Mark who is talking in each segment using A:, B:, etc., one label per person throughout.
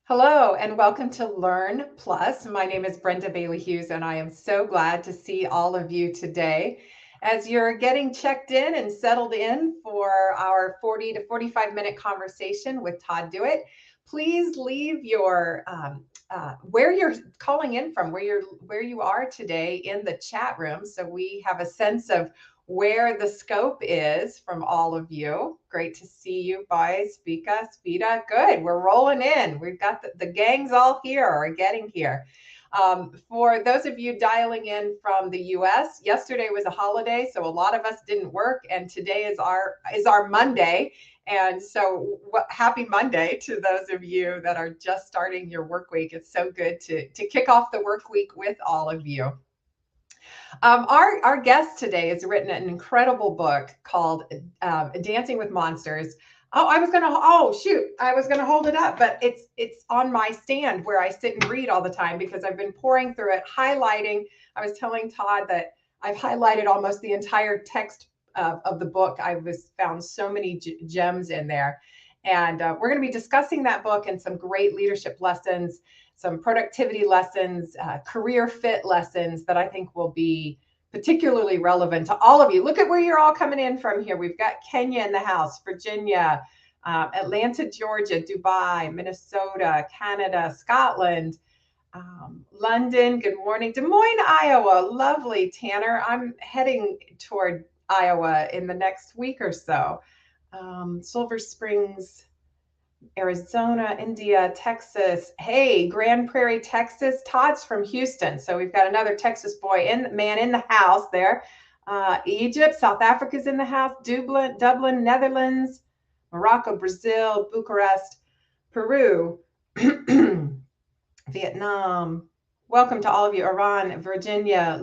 A: Hello and welcome to Learn Plus. My name is Brenda Bailey Hughes and I am so glad to see all of you today. As you're getting checked in and settled in for our 40 to 45-minute conversation with Todd DeWitt, please leave your where you're calling in from, where you are today in the chat room, so we have a sense of where the scope is from all of you. Great to see you, boys. Vika, Spita, good. We're rolling in. We've got the gangs all here or getting here. For those of you dialing in from the US, yesterday was a holiday, so a lot of us didn't work, and today is our Monday. And so happy Monday to those of you that are just starting your work week. It's so good to kick off the work week with all of you. Our guest today has written an incredible book called Dancing with Monsters. I was gonna hold it up, but it's on my stand where I sit and read all the time because I've been pouring through it, highlighting. I was telling Todd that I've highlighted almost the entire text of the book. Found so many gems in there, and we're going to be discussing that book and some great leadership lessons, some productivity lessons, career fit lessons that I think will be particularly relevant to all of you. Look at where you're all coming in from here. We've got Kenya in the house, Virginia, Atlanta, Georgia, Dubai, Minnesota, Canada, Scotland, London. Good morning. Des Moines, Iowa. Lovely, Tanner. I'm heading toward Iowa in the next week or so. Silver Springs, Arizona, India, Texas. Hey, Grand Prairie, Texas. Todd's from Houston, so we've got another Texas boy in the house there. Egypt, South Africa's in the house. Dublin, Netherlands, Morocco, Brazil, Bucharest, Peru, Vietnam. Welcome to all of you. Iran, Virginia,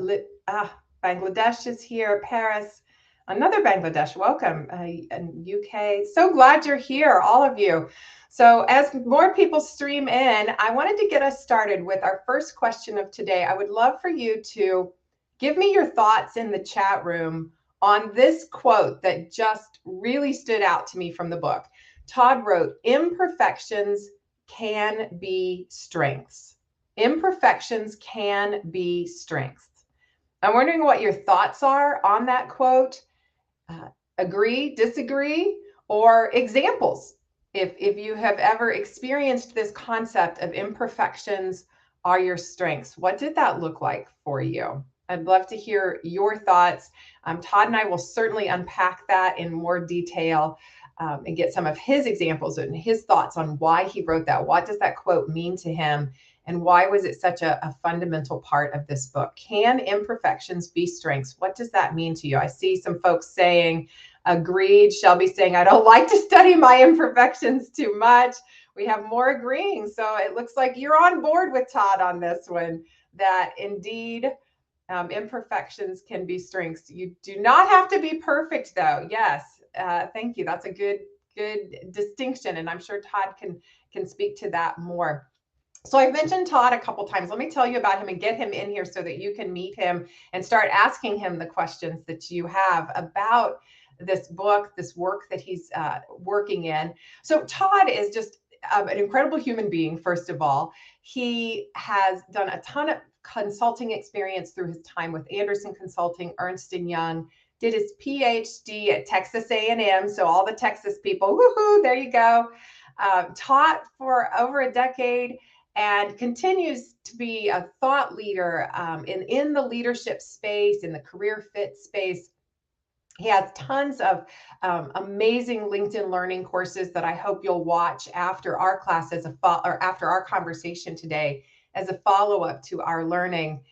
A: Bangladesh is here. Paris. Another Bangladesh, welcome, and UK. So glad you're here, all of you. So as more people stream in, I wanted to get us started with our first question of today. I would love for you to give me your thoughts in the chat room on this quote that just really stood out to me from the book. Todd wrote, "Imperfections can be strengths. Imperfections can be strengths." I'm wondering what your thoughts are on that quote. Agree, disagree, or examples. If you have ever experienced this concept of imperfections are your strengths, what did that look like for you? I'd love to hear your thoughts. Todd and I will certainly unpack that in more detail and get some of his examples and his thoughts on why he wrote that. What does that quote mean to him? And why was it such a fundamental part of this book? Can imperfections be strengths? What does that mean to you? I see some folks saying, agreed. Shelby saying, I don't like to study my imperfections too much. We have more agreeing. So it looks like you're on board with Todd on this one, that indeed imperfections can be strengths. You do not have to be perfect, though. Yes, thank you. That's a good distinction. And I'm sure Todd can speak to that more. So I've mentioned Todd a couple times. Let me tell you about him and get him in here so that you can meet him and start asking him the questions that you have about this book, this work that he's working in. So Todd is just an incredible human being, first of all. He has done a ton of consulting experience through his time with Anderson Consulting, Ernst & Young, did his PhD at Texas A&M. So all the Texas people, woohoo, there you go. Taught for over a decade, and continues to be a thought leader in the leadership space, in the career fit space. He has tons of amazing LinkedIn learning courses that I hope you'll watch after our class or after our conversation today as a follow-up to our learning.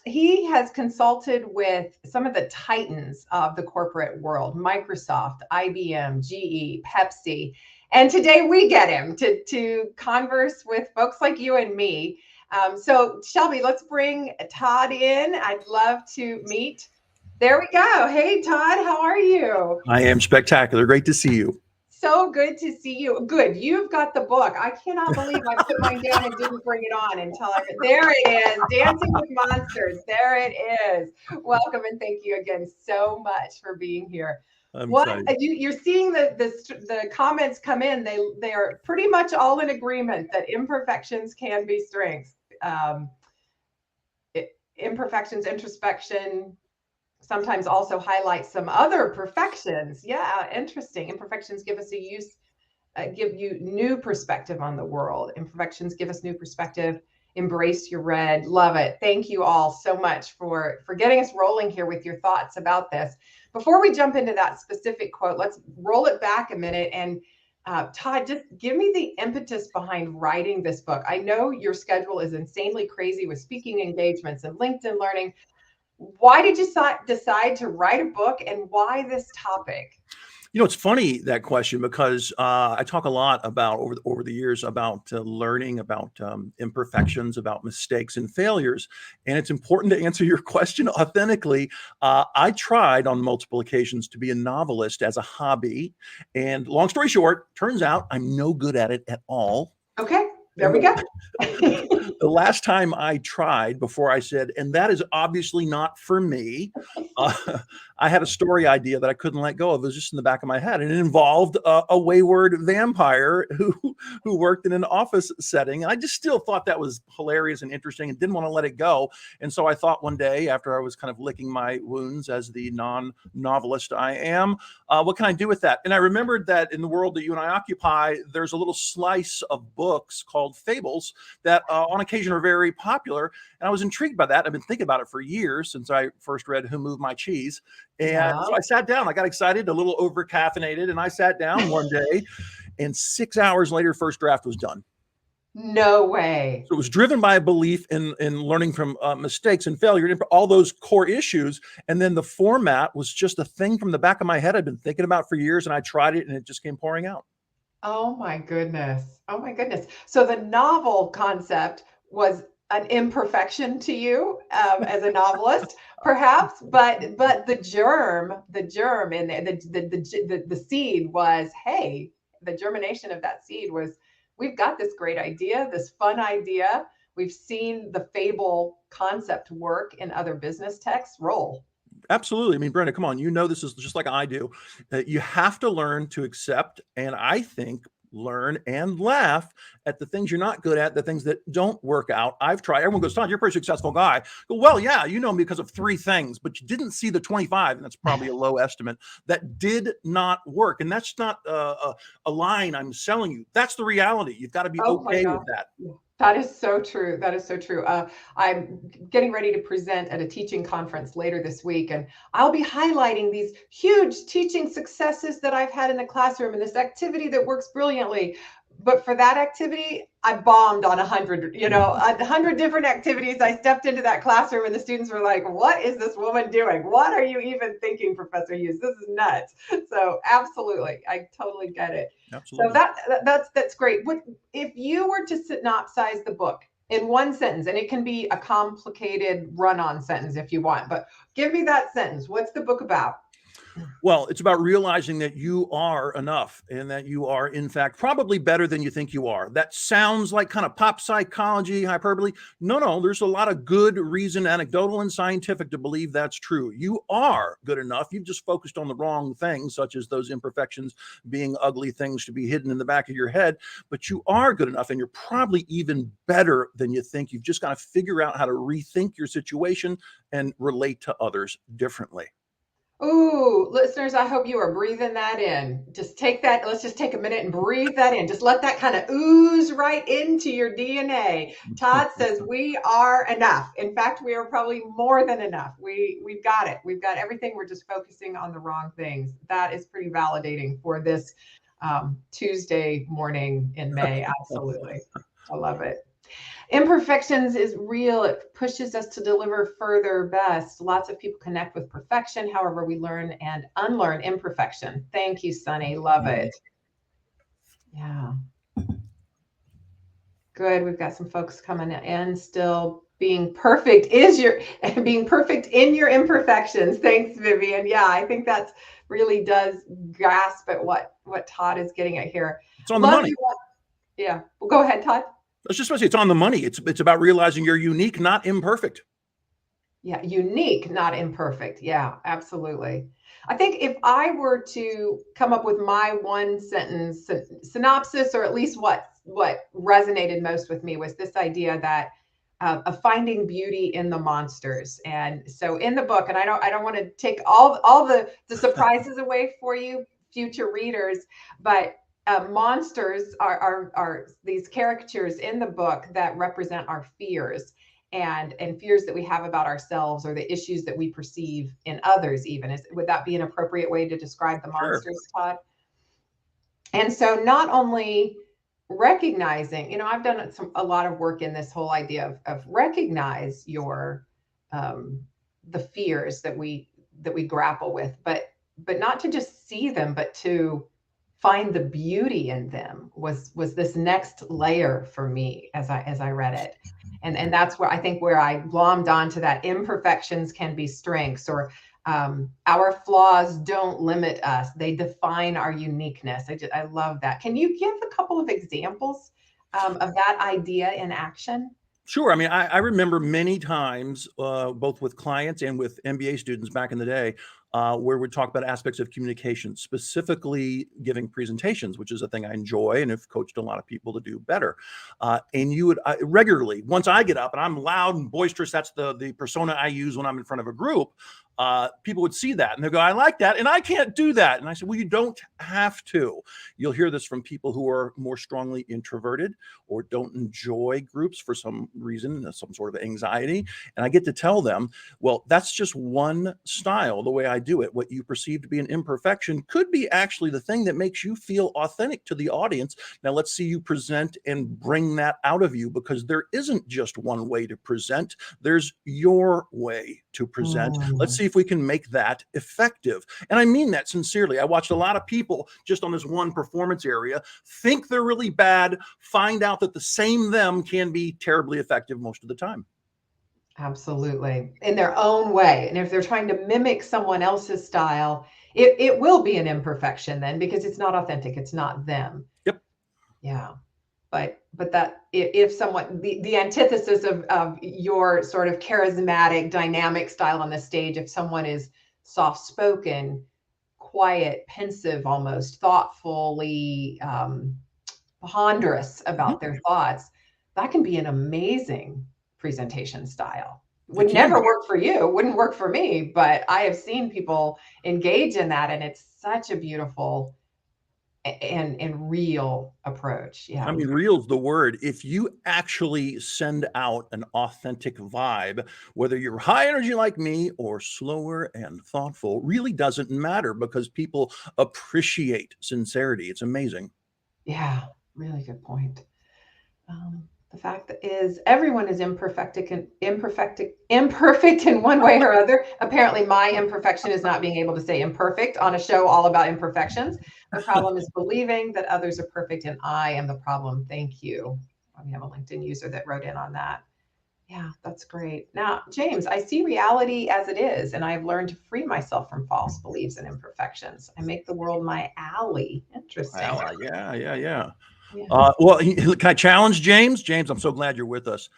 A: He has consulted with some of the titans of the corporate world: Microsoft, IBM, GE, Pepsi. And today we get him to converse with folks like you and me. So Shelby, let's bring Todd in. I'd love to meet. There we go. Hey, Todd, how are you?
B: I am spectacular. Great to see you.
A: So good to see you. Good. You've got the book. I cannot believe I put mine down and didn't bring it on until there it is. Dancing with Monsters. There it is. Welcome and thank you again so much for being here.
B: I'm
A: What
B: excited.
A: you're seeing the comments come in. They are pretty much all in agreement that imperfections can be strengths. Um, Imperfections, introspection, sometimes also highlight some other perfections. Yeah, interesting. Imperfections give us give you new perspective on the world. Imperfections give us new perspective. Embrace your red. Love it. Thank you all so much for getting us rolling here with your thoughts about this. Before we jump into that specific quote, let's roll it back a minute. And Todd, just give me the impetus behind writing this book. I know your schedule is insanely crazy with speaking engagements and LinkedIn learning. Why did you decide to write a book, and why this topic?
B: It's funny, that question, because I talk a lot about over the years about learning, about imperfections, about mistakes and failures. And it's important to answer your question authentically. I tried on multiple occasions to be a novelist as a hobby. And long story short, turns out I'm no good at it at all.
A: Okay, there
B: And
A: we go.
B: the last time I tried, before I said, and that is obviously not for me, uh, I had a story idea that I couldn't let go of. It was just in the back of my head, and it involved a wayward vampire who worked in an office setting. And I just still thought that was hilarious and interesting, and didn't want to let it go. And so I thought one day, after I was kind of licking my wounds as the non-novelist I am, what can I do with that? And I remembered that in the world that you and I occupy, there's a little slice of books called fables that on occasion are very popular. And I was intrigued by that. I've been thinking about it for years, since I first read Who Moved My Cheese. And
A: Wow.
B: so I sat down, I got excited, a little over caffeinated, and I sat down one day, and 6 hours later, first draft was done.
A: No way.
B: So it was driven by a belief in learning from mistakes and failure, all those core issues. And then the format was just a thing from the back of my head I'd been thinking about for years, and I tried it, and it just came pouring out.
A: Oh my goodness. Oh my goodness. So the novel concept was an imperfection to you as a novelist, perhaps, but the germ in there, the seed was, hey, the germination of that seed was, we've got this great idea, this fun idea. We've seen the fable concept work in other business texts. Roll.
B: Absolutely. I mean, Brenda, come on. This is just like I do. You have to learn to accept, and I think learn and laugh at the things you're not good at, the things that don't work out. I've tried. Everyone goes, Todd, you're a pretty successful guy. I go, well, yeah, you know me because of 3 things, but you didn't see the 25, and that's probably a low estimate, that did not work. And that's not a line I'm selling you. That's the reality. You've got to be
A: Oh my
B: okay
A: God.
B: with that.
A: That is so true. That is so true. I'm getting ready to present at a teaching conference later this week, and I'll be highlighting these huge teaching successes that I've had in the classroom and this activity that works brilliantly. But for that activity, I bombed on 100 different activities. I stepped into that classroom and the students were like, what is this woman doing? What are you even thinking, Professor Hughes? This is nuts. So absolutely, I totally get it. So
B: Absolutely.
A: that's great. If you were to synopsize the book in one sentence, and it can be a complicated run-on sentence if you want, but give me that sentence. What's the book about?
B: Well, it's about realizing that you are enough, and that you are, in fact, probably better than you think you are. That sounds like kind of pop psychology, hyperbole. No, there's a lot of good reason, anecdotal and scientific, to believe that's true. You are good enough. You've just focused on the wrong things, such as those imperfections being ugly things to be hidden in the back of your head. But you are good enough, and you're probably even better than you think. You've just got to figure out how to rethink your situation and relate to others differently.
A: Ooh, listeners, I hope you are breathing that in. Just take that. Let's just take a minute and breathe that in. Just let that kind of ooze right into your DNA. Todd says we are enough. In fact, we are probably more than enough. We've got it. We've got everything. We're just focusing on the wrong things. That is pretty validating for this Tuesday morning in May. Absolutely. I love it. Imperfections is real. It pushes us to deliver further best. Lots of people connect with perfection. However, we learn and unlearn imperfection. Thank you, Sunny. Love it. Yeah. Good. We've got some folks coming in still. Being perfect in your imperfections. Thanks, Vivian. Yeah, I think that's really does grasp at what Todd is getting at here.
B: It's on the
A: Love
B: money.
A: you. Yeah. Well, go ahead, Todd.
B: I was just supposed to say, it's on the money. It's about realizing you're unique, not imperfect.
A: Yeah, unique, not imperfect. Yeah, absolutely. I think if I were to come up with my one sentence synopsis, or at least what resonated most with me, was this idea that of finding beauty in the monsters. And so in the book, and I don't want to take all the surprises away for you, future readers, but monsters are these caricatures in the book that represent our fears and fears that we have about ourselves, or the issues that we perceive in others. Even would that be an appropriate way to describe the monsters, Todd? And so not only recognizing, I've done a lot of work in this whole idea of recognize your the fears that we grapple with, but not to just see them, but to find the beauty in them was this next layer for me as I read it. And that's where I think where I glommed onto that imperfections can be strengths, or our flaws don't limit us. They define our uniqueness. I love that. Can you give a couple of examples of that idea in action?
B: Sure. I mean, I remember many times, both with clients and with MBA students back in the day, where we talk about aspects of communication, specifically giving presentations, which is a thing I enjoy and have coached a lot of people to do better. And you would regularly, once I get up and I'm loud and boisterous, that's the persona I use when I'm in front of a group. People would see that and they go, I like that. And I can't do that. And I said, well, you don't have to. You'll hear this from people who are more strongly introverted or don't enjoy groups for some reason, some sort of anxiety. And I get to tell them, well, that's just one style, the way I do it. What you perceive to be an imperfection could be actually the thing that makes you feel authentic to the audience. Now let's see you present and bring that out of you, because there isn't just one way to present. There's your way to present. Let's see if we can make that effective. And I mean that sincerely. I watched a lot of people just on this one performance area think they're really bad, find out that the same them can be terribly effective most of the time.
A: Absolutely. In their own way. And if they're trying to mimic someone else's style, it will be an imperfection then, because it's not authentic. It's not them.
B: Yep.
A: Yeah. But that if someone, the antithesis of your sort of charismatic, dynamic style on the stage, if someone is soft-spoken, quiet, pensive, almost thoughtfully ponderous about their thoughts, that can be an amazing presentation style. Would never work for you, wouldn't work for me, but I have seen people engage in that, and it's such a beautiful and real approach. Yeah.
B: I mean, real's the word. If you actually send out an authentic vibe, whether you're high energy like me or slower and thoughtful, really doesn't matter, because people appreciate sincerity. It's amazing.
A: Yeah, really good point. The fact that is everyone is imperfect in one way or other. Apparently my imperfection is not being able to say imperfect on a show all about imperfections. The problem is believing that others are perfect and I am the problem. Thank you. We have a LinkedIn user that wrote in on that. Yeah, that's great. Now, James, I see reality as it is, and I've learned to free myself from false beliefs and imperfections. I make the world my alley. Interesting.
B: Yeah. Well, can I challenge James? James, I'm so glad you're with us.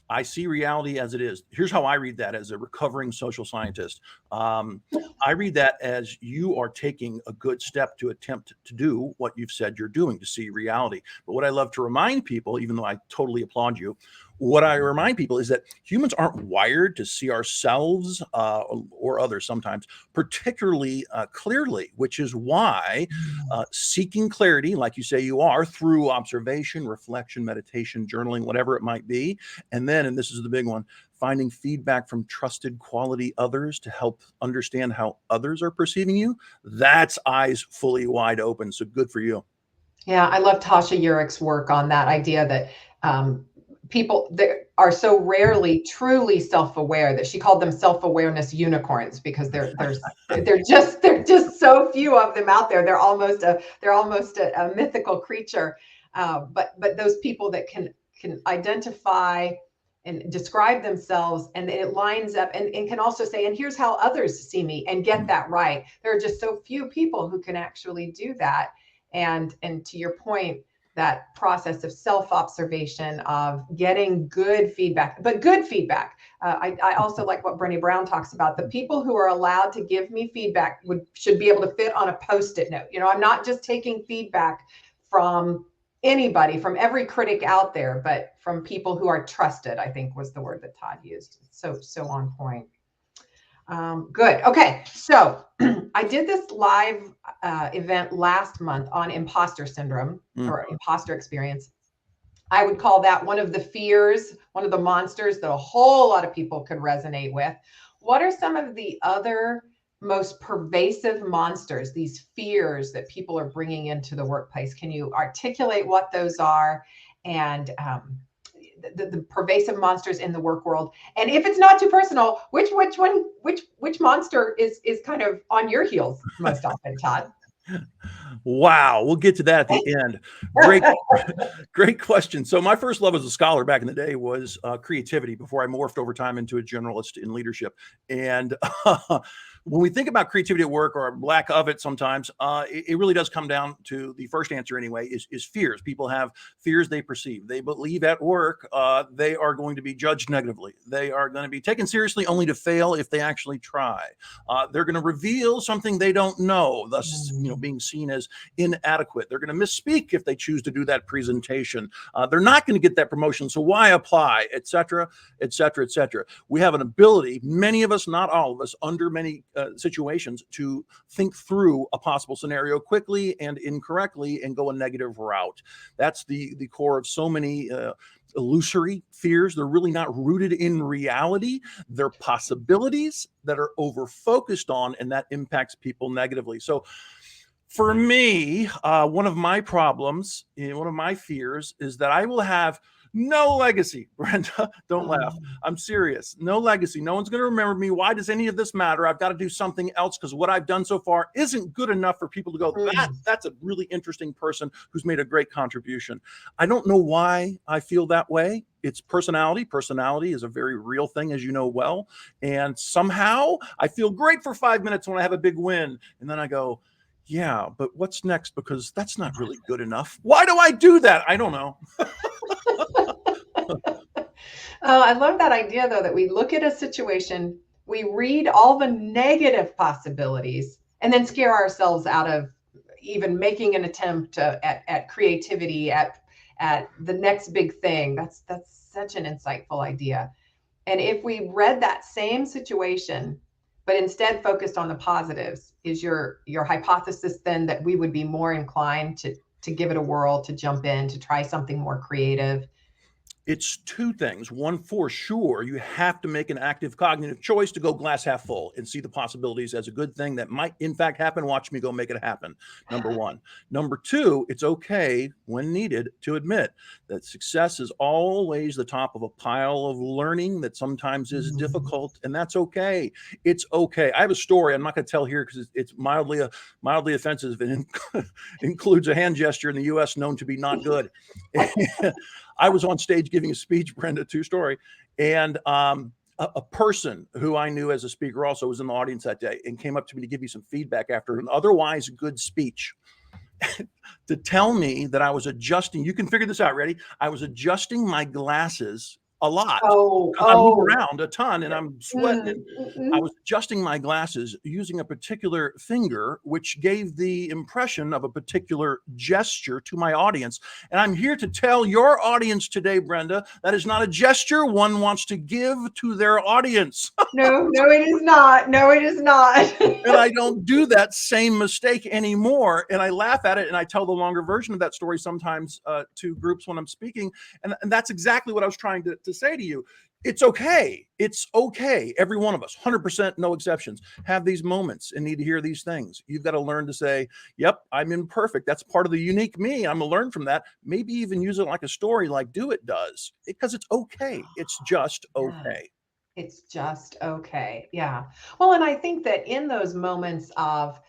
B: I see reality as it is. Here's how I read that as a recovering social scientist. I read that as you are taking a good step to attempt to do what you've said you're doing, to see reality. But what I love to remind people, even though I totally applaud you, what I remind people is that humans aren't wired to see ourselves or others sometimes particularly clearly, which is why seeking clarity, like you say you are, through observation, reflection, meditation, journaling, whatever it might be, and then, and this is the big one, finding feedback from trusted quality others to help understand how others are perceiving you, that's eyes fully wide open. So good for you.
A: Yeah, I love Tasha Urich's work on that idea that people that are so rarely truly self-aware that she called them self-awareness unicorns, because they're just so few of them out there. They're almost a mythical creature. But those people that can identify and describe themselves, and it lines up and can also say, and here's how others see me, and get that right. There are just so few people who can actually do that. And to your point, that process of self-observation, of getting good feedback, but good feedback. I also like what Brené Brown talks about. The people who are allowed to give me feedback should be able to fit on a Post-it note. I'm not just taking feedback from anybody, from every critic out there, but from people who are trusted, I think was the word that Todd used. So on point. Good. Okay. So I did this live event last month on imposter syndrome or imposter experience. I would call that one of the fears, one of the monsters that a whole lot of people could resonate with. What are some of the other most pervasive monsters, these fears that people are bringing into the workplace? Can you articulate what those are, and the pervasive monsters in the work world? And if it's not too personal, which monster is kind of on your heels most often, Todd?
B: Wow, we'll get to that at the end. Great question. So my first love as a scholar back in the day was creativity before I morphed over time into a generalist in leadership. And when we think about creativity at work, or lack of it sometimes, it really does come down to the first answer anyway, is fears. People have fears they perceive. They believe at work they are going to be judged negatively. They are going to be taken seriously only to fail if they actually try. They're going to reveal something they don't know, thus being seen as inadequate. They're going to misspeak if they choose to do that presentation. They're not going to get that promotion, so why apply, et cetera, et cetera, et cetera. We have an ability, many of us, not all of us, under many situations, to think through a possible scenario quickly and incorrectly and go a negative route. That's the core of so many illusory fears. They're really not rooted in reality. They're possibilities that are over-focused on, and that impacts people negatively. So for me, one of my problems, one of my fears, is that I will have no legacy. Brenda, don't laugh. I'm serious. No legacy. No one's going to remember me. Why does any of this matter? I've got to do something else because what I've done so far isn't good enough for people to go, that's a really interesting person who's made a great contribution. I don't know why I feel that way. It's personality. Personality is a very real thing, as you know well. And somehow I feel great for 5 minutes when I have a big win. And then I go, yeah, but what's next? Because that's not really good enough. Why do I do that? I don't know.
A: I love that idea, though, that we look at a situation, we read all the negative possibilities, and then scare ourselves out of even making an attempt at creativity, at the next big thing. That's such an insightful idea. And if we read that same situation, but instead focused on the positives, is your hypothesis then that we would be more inclined to give it a whirl, to jump in, to try something more creative?
B: It's two things. One, for sure, you have to make an active cognitive choice to go glass half full and see the possibilities as a good thing that might in fact happen. Watch me go make it happen. Number one. Number two, it's okay when needed to admit that success is always the top of a pile of learning that sometimes is difficult, and that's okay. It's okay. I have a story I'm not going to tell here because it's mildly offensive and includes a hand gesture in the U.S. known to be not good. I was on stage giving a speech, Brenda, true story, and a person who I knew as a speaker also was in the audience that day and came up to me to give me some feedback after an otherwise good speech to tell me that I was adjusting. You can figure this out. Ready? I was adjusting my glasses a lot. I move around a ton and I'm sweating. I was adjusting my glasses using a particular finger, which gave the impression of a particular gesture to my audience. And I'm here to tell your audience today, Brenda, that is not a gesture one wants to give to their audience.
A: No, it is not. No, it is not.
B: And I don't do that same mistake anymore. And I laugh at it and I tell the longer version of that story sometimes to groups when I'm speaking. And that's exactly what I was trying to say to you. It's okay. It's okay. Every one of us, 100%, no exceptions, have these moments and need to hear these things. You've got to learn to say, yep, I'm imperfect. That's part of the unique me. I'm going to learn from that. Maybe even use it like a story like Dewett does, because it's okay. It's just okay.
A: It's just okay. Yeah. Well, and I think that in those moments of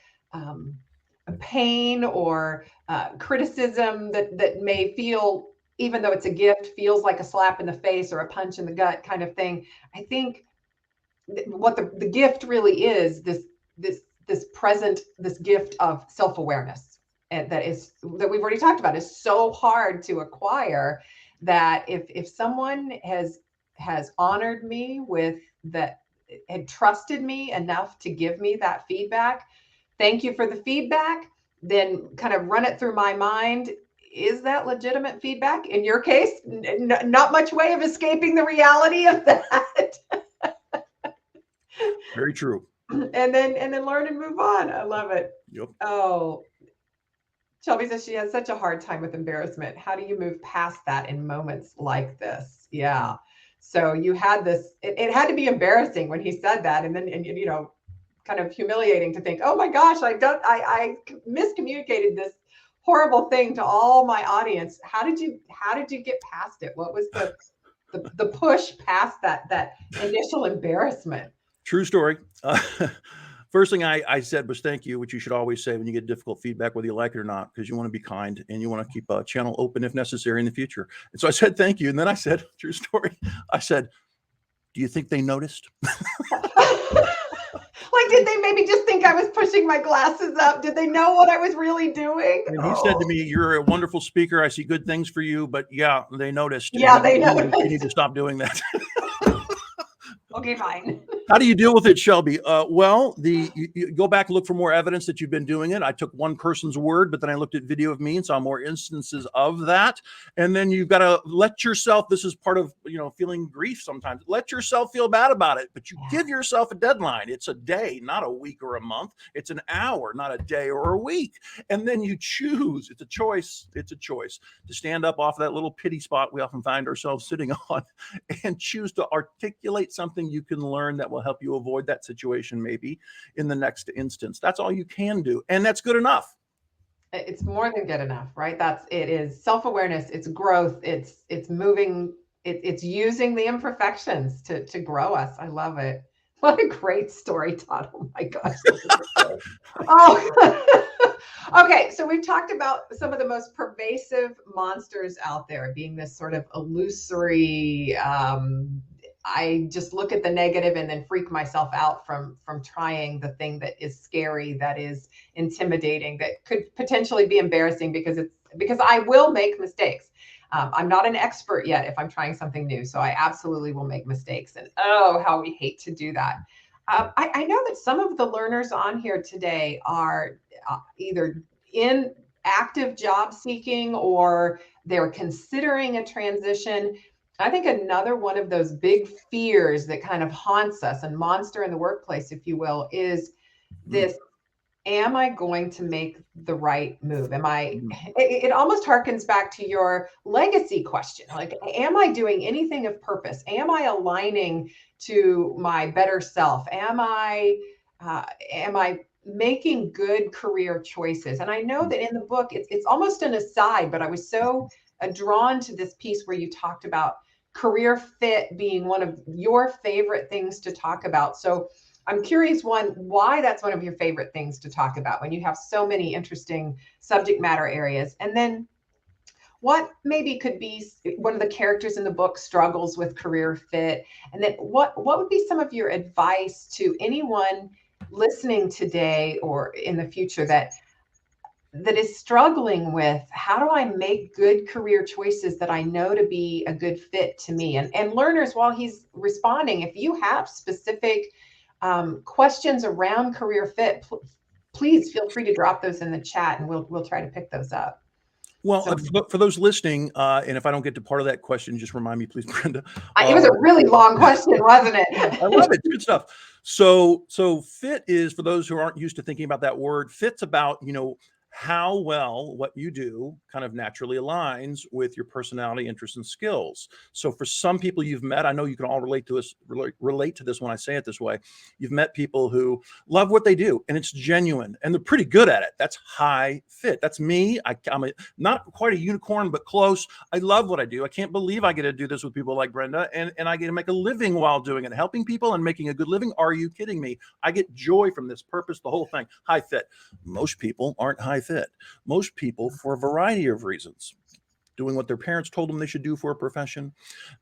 A: pain or criticism that may feel, even though it's a gift, feels like a slap in the face or a punch in the gut kind of thing, I think what the gift really is, this gift of self-awareness. and that we've already talked about is so hard to acquire, that if someone has honored me with that, had trusted me enough to give me that feedback, thank you for the feedback, then kind of run it through my mind. Is that legitimate feedback? In your case, not much way of escaping the reality of that.
B: Very true.
A: And then learn and move on. I love it.
B: Yep.
A: Oh, Shelby says she has such a hard time with embarrassment. How do you move past that in moments like this? Yeah. So you had this, it had to be embarrassing when he said that. And then, and you know, kind of humiliating to think, oh my gosh, I miscommunicated this horrible thing to all my audience. How did you get past it? What was the push past that initial embarrassment?
B: True story. First thing I said was thank you, which you should always say when you get difficult feedback, whether you like it or not, because you want to be kind and you want to keep a channel open if necessary in the future. And so I said thank you. And then I said, true story, I said, do you think they noticed?
A: Like, did they maybe just think I was pushing my glasses up? Did they know what I was really doing?
B: And he said to me, you're a wonderful speaker. I see good things for you. But yeah, they noticed.
A: Yeah, they noticed.
B: You need to stop doing that.
A: Okay, fine.
B: How do you deal with it, Shelby? Well, you go back and look for more evidence that you've been doing it. I took one person's word, but then I looked at video of me and saw more instances of that. And then you've got to let yourself, this is part of, feeling grief sometimes. Let yourself feel bad about it, but you give yourself a deadline. It's a day, not a week or a month. It's an hour, not a day or a week. And then you choose. It's a choice. It's a choice to stand up off that little pity spot we often find ourselves sitting on and choose to articulate something you can learn that will help you avoid that situation maybe in the next instance. That's all you can do. And that's good enough.
A: It's more than good enough, right? It is self-awareness, it's growth, it's moving, it's using the imperfections to grow us. I love it. What a great story, Todd. Oh my gosh. Oh, okay. So we've talked about some of the most pervasive monsters out there being this sort of illusory, I just look at the negative and then freak myself out from trying the thing that is scary, that is intimidating, that could potentially be embarrassing because I will make mistakes. I'm not an expert yet if I'm trying something new, so I absolutely will make mistakes. And oh, how we hate to do that. I know that some of the learners on here today are either in active job seeking or they're considering a transition. I think another one of those big fears that kind of haunts us, and monster in the workplace, if you will, is this, am I going to make the right move? It almost harkens back to your legacy question. Like, am I doing anything of purpose? Am I aligning to my better self? Am I making good career choices? And I know that in the book, it's almost an aside, but I was so drawn to this piece where you talked about career fit being one of your favorite things to talk about. So I'm curious, why that's one of your favorite things to talk about when you have so many interesting subject matter areas. And then what maybe could be one of the characters in the book struggles with career fit. And then what would be some of your advice to anyone listening today or in the future that is struggling with, how do I make good career choices that I know to be a good fit to me? And learners, while he's responding, if you have specific questions around career fit, please feel free to drop those in the chat and we'll try to pick those up.
B: Well, for those listening, and if I don't get to part of that question, just remind me, please, Brenda.
A: It was a really long question, wasn't it?
B: I love it. Good stuff. So fit is, for those who aren't used to thinking about that word, fit's about, how well what you do kind of naturally aligns with your personality, interests, and skills. So for some people you've met, I know you can all relate to this when I say it this way. You've met people who love what they do and it's genuine and they're pretty good at it. That's high fit. That's me. I'm not quite a unicorn, but close. I love what I do. I can't believe I get to do this with people like Brenda, and I get to make a living while doing it, helping people and making a good living. Are you kidding me? I get joy from this, purpose, the whole thing. High fit. Most people aren't high fit. Most people, for a variety of reasons, doing what their parents told them they should do for a profession,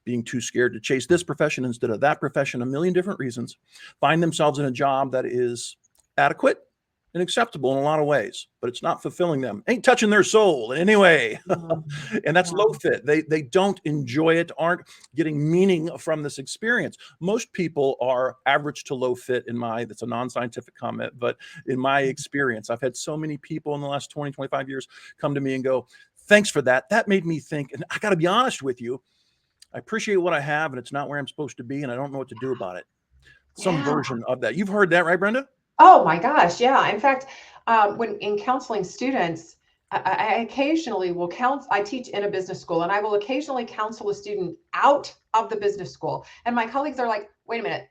B: being too scared to chase this profession instead of that profession, a million different reasons, find themselves in a job that is adequate and acceptable in a lot of ways, but it's not fulfilling them. Ain't touching their soul in any way. And that's low fit. They don't enjoy it, aren't getting meaning from this experience. Most people are average to low fit that's a non-scientific comment, but in my experience, I've had so many people in the last 20, 25 years come to me and go, thanks for that. That made me think, and I got to be honest with you, I appreciate what I have and it's not where I'm supposed to be and I don't know what to do about it. Some version of that. You've heard that, right, Brenda?
A: Oh my gosh, yeah. In fact, when in counseling students, I occasionally will counsel. I teach in a business school, and I will occasionally counsel a student out of the business school. And my colleagues are like, "Wait a minute,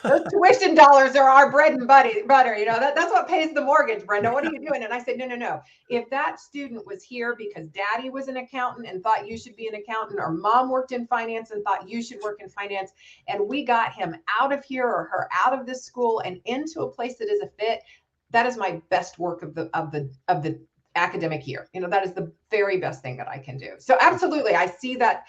A: those tuition dollars are our bread and butter. You know, that's what pays the mortgage, Brenda. What are you doing?" And I said, no. If that student was here because daddy was an accountant and thought you should be an accountant, or mom worked in finance and thought you should work in finance, and we got him out of here or her out of this school and into a place that is a fit, that is my best work of the academic year. You know, that is the very best thing that I can do. So absolutely, I see that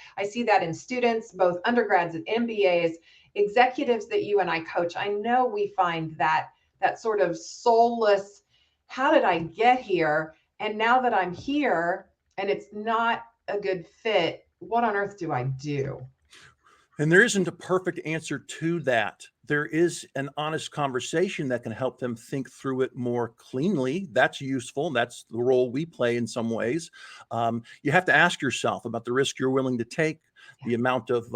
A: in students, both undergrads and MBAs, executives that you and I coach. I know we find that sort of soulless, how did I get here? And now that I'm here and it's not a good fit, what on earth do I do?
B: And there isn't a perfect answer to that. There is an honest conversation that can help them think through it more cleanly. That's useful. That's the role we play in some ways. You have to ask yourself about the risk you're willing to take, the amount of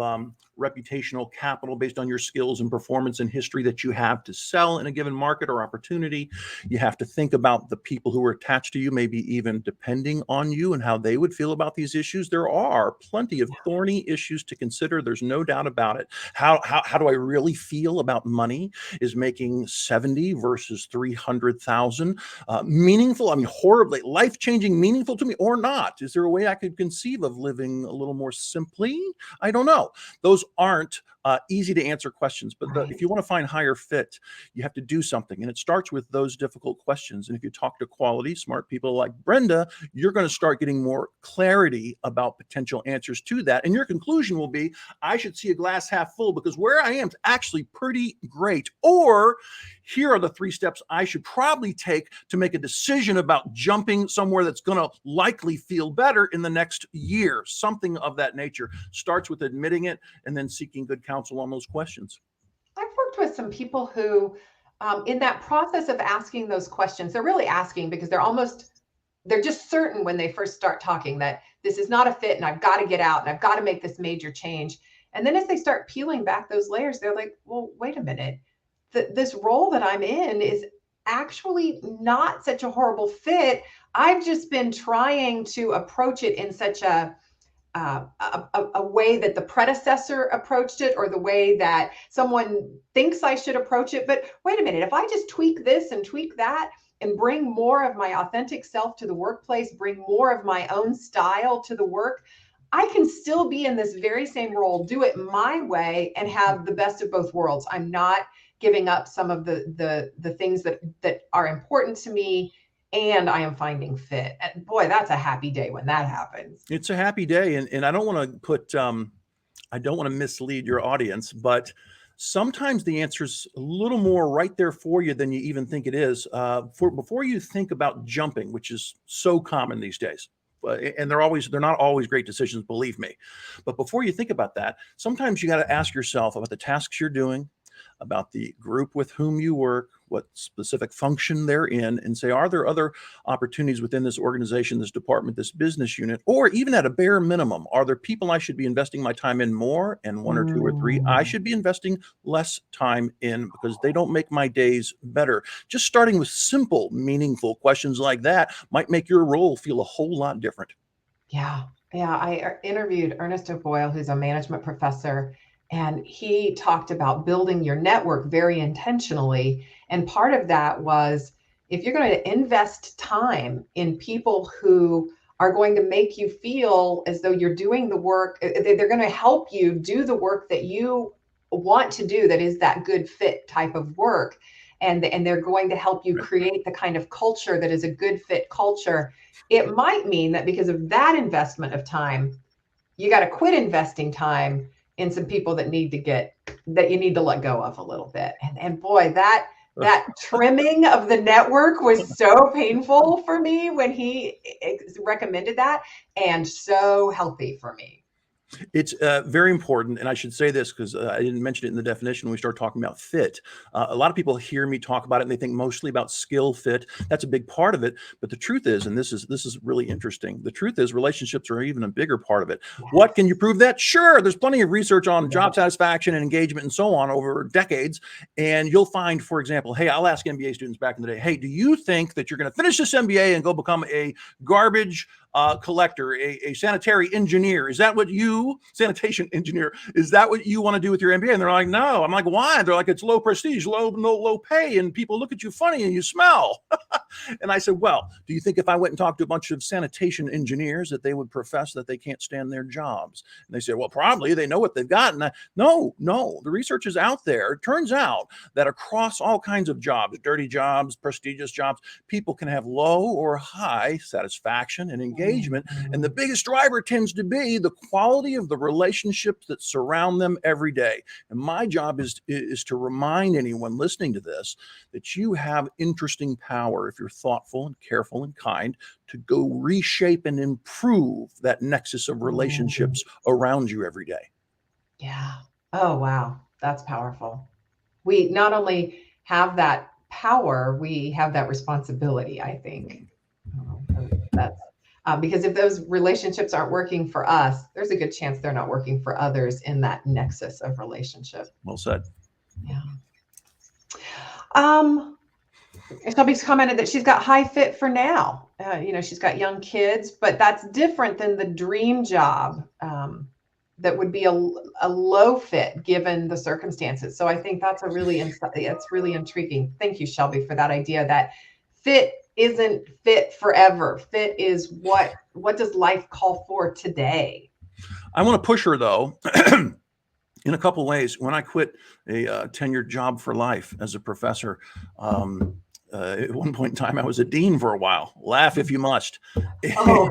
B: reputational capital based on your skills and performance and history that you have to sell in a given market or opportunity. You have to think about the people who are attached to you, maybe even depending on you, and how they would feel about these issues. There are plenty of thorny issues to consider. There's no doubt about it. How do I really feel about money? Is making 70 versus 300,000 meaningful? I mean, horribly life-changing, meaningful to me, or not? Is there a way I could conceive of living a little more simply? I don't know. Those aren't easy to answer questions, but if you want to find higher fit, you have to do something. And it starts with those difficult questions. And if you talk to quality, smart people like Brenda, you're going to start getting more clarity about potential answers to that. And your conclusion will be, I should see a glass half full because where I am is actually pretty great. Or here are the 3 steps I should probably take to make a decision about jumping somewhere that's going to likely feel better in the next year. Something of that nature starts with admitting it and then seeking good counsel on those questions.
A: I've worked with some people who, in that process of asking those questions, they're really asking because they're just certain when they first start talking that this is not a fit and I've got to get out and I've got to make this major change. And then as they start peeling back those layers, they're like, well, wait a minute. This role that I'm in is actually not such a horrible fit. I've just been trying to approach it in such a way that the predecessor approached it, or the way that someone thinks I should approach it. But wait a minute, if I just tweak this and tweak that and bring more of my authentic self to the workplace, bring more of my own style to the work, I can still be in this very same role, do it my way, and have the best of both worlds. I'm not giving up some of the things that are important to me, and I am finding fit. And boy, that's a happy day when that happens.
B: It's a happy day. And I don't want to I don't want to mislead your audience, but sometimes the answer's a little more right there for you than you even think it is. Before you think about jumping, which is so common these days, and they're not always great decisions, believe me. But before you think about that, sometimes you got to ask yourself about the tasks you're doing, about the group with whom you work, what specific function they're in, and say, are there other opportunities within this organization, this department, this business unit, or even at a bare minimum, are there people I should be investing my time in more, and 1 or 2 or 3 I should be investing less time in because they don't make my days better? Just starting with simple, meaningful questions like that might make your role feel a whole lot different.
A: Yeah. I interviewed Ernest O'Boyle, who's a management professor, and he talked about building your network very intentionally. And part of that was, if you're going to invest time in people who are going to make you feel as though you're doing the work, they're going to help you do the work that you want to do, that is that good fit type of work. And they're going to help you create the kind of culture that is a good fit culture. It might mean that because of that investment of time, you got to quit investing time in some people that you need to let go of a little bit. And boy, that that trimming of the network was so painful for me when he recommended that, and so healthy for me.
B: It's very important, and I should say this because I didn't mention it in the definition when we start talking about fit. A lot of people hear me talk about it and they think mostly about skill fit. That's a big part of it, but the truth is, and this is really interesting. The truth is, relationships are even a bigger part of it.
A: Yes.
B: What can you prove that? Sure, there's plenty of research on
A: Yes.
B: job satisfaction and engagement and so on over decades, and you'll find, for example, hey, I'll ask MBA students back in the day, hey, do you think that you're going to finish this MBA and go become a garbage collector, a sanitary engineer? Is that what you, sanitation engineer, is that what you want to do with your MBA? And they're like, no. I'm like, why? They're like, it's low prestige, low pay, and people look at you funny and you smell. And I said, well, do you think if I went and talked to a bunch of sanitation engineers that they would profess that they can't stand their jobs? And they said, well, probably they know what they've got. And no, the research is out there. It turns out that across all kinds of jobs, dirty jobs, prestigious jobs, people can have low or high satisfaction and engagement. And the biggest driver tends to be the quality of the relationships that surround them every day. And my job is to remind anyone listening to this that you have interesting power if you're thoughtful and careful and kind to go reshape and improve that nexus of relationships around you every day.
A: Yeah. Oh, wow. That's powerful. We not only have that power, we have that responsibility, I think. That's because if those relationships aren't working for us, there's a good chance they're not working for others in that nexus of relationship.
B: Well said.
A: Yeah. Shelby's commented that she's got high fit for now. She's got young kids, but that's different than the dream job that would be a low fit given the circumstances. So I think that's it's really intriguing. Thank you, Shelby, for that idea that fit isn't fit forever. Fit is what does life call for today?
B: I want to push her though. In a couple of ways. When I quit a tenured job for life as a professor, at one point in time, I was a dean for a while. Laugh if you must.
A: Oh,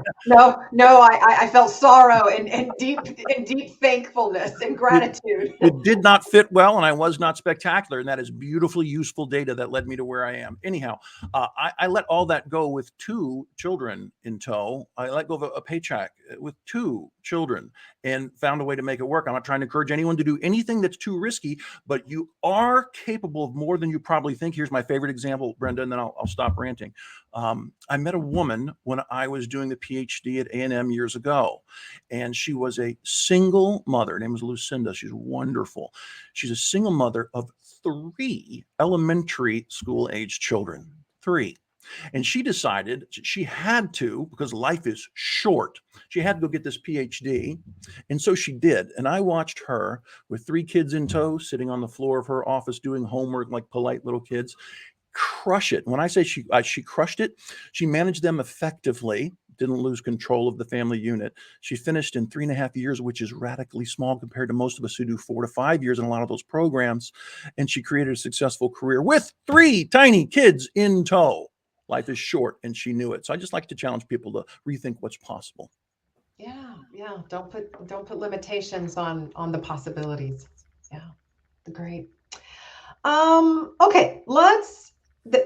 A: no, I felt sorrow and deep thankfulness and gratitude.
B: It did not fit well, and I was not spectacular, and that is beautifully useful data that led me to where I am. Anyhow, I let all that go with 2 children in tow. I let go of a paycheck with 2 children and found a way to make it work. I'm not trying to encourage anyone to do anything that's too risky, but you are capable of more than you probably think. Here's my favorite example, Brenda, and then I'll stop ranting. I met a woman when I was doing the PhD at A&M years ago, and she was a single mother. Her name was Lucinda. She's wonderful. She's a single mother of 3 elementary school age children. 3. And she decided she had to, because life is short, she had to go get this PhD. And so she did. And I watched her with 3 kids in tow, sitting on the floor of her office doing homework like polite little kids, crush it. When I say she crushed it, she managed them effectively, didn't lose control of the family unit. She finished in 3.5 years, which is radically small compared to most of us who do 4 to 5 years in a lot of those programs. And she created a successful career with 3 tiny kids in tow. Life is short, and she knew it. So I just like to challenge people to rethink what's possible.
A: Yeah. Don't put limitations on the possibilities. Yeah, great. Okay,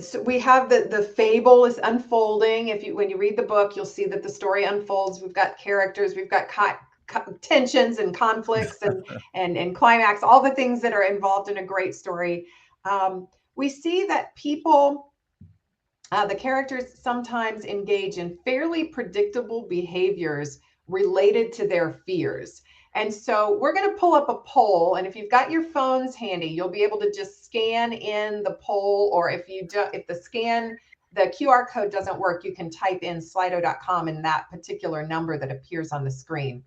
A: so we have the fable is unfolding. When you read the book, you'll see that the story unfolds. We've got characters, we've got tensions and conflicts and climax, all the things that are involved in a great story. We see that people, the characters sometimes engage in fairly predictable behaviors related to their fears. And so we're going to pull up a poll, and if you've got your phones handy, you'll be able to just scan in the poll, or if the QR code doesn't work, you can type in slido.com and that particular number that appears on the screen.